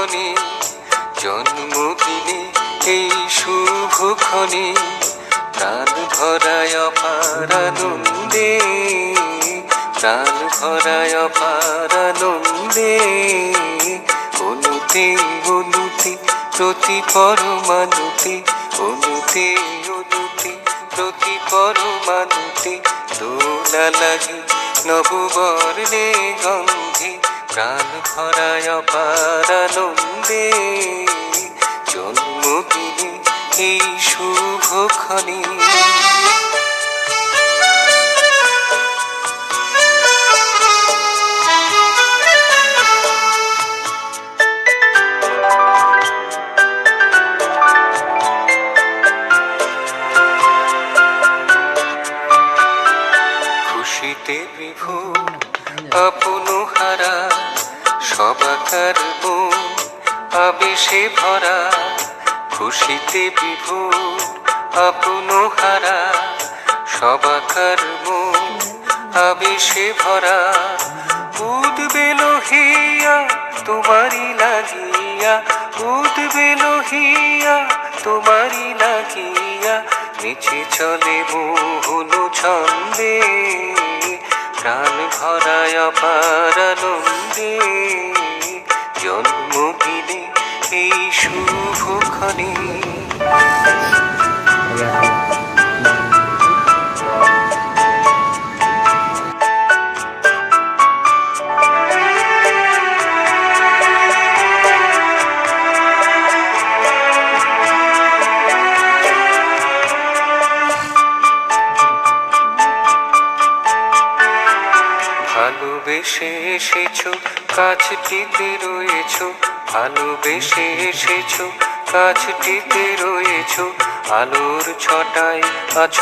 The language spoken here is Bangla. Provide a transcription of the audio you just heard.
শুভক্ষণে, জন্মদিনে এই শুভক্ষণে প্রাণ ভরায় অপার আনন্দে, প্রাণ ভরায় অপার আনন্দে। অনুতে অনুতে প্রতি পরমাণুতে, অনুতে অনুতে প্রতি পরমাণুতে দোলা লাগে নববর্ণে গন্ধে, প্রাণ ভরায় অপার আনন্দে। জন্মদিনে এই শুভক্ষণে খুশিতে বিভোর আপন হারা, সবাকার মন আবেশে ভরা। খুশিতে বিভোর আপন হারা, সবাকার মন আবেশে ভরা। উঠবে লোহিয়া তোমারি লাগিয়া, উঠবে লোহিয়া তোমারি লাগিয়া, মিছে চলে মোহন ছন্দে, প্রাণ ভরায় অপার আনন্দে। জন্মদিনে এই শুভক্ষণে ভালোবেসে এসেছো, কাছটিতে রয়েছো, ভালোবেসে এসেছো, কাছটিতে রয়েছো, আলোর ছটায় আছো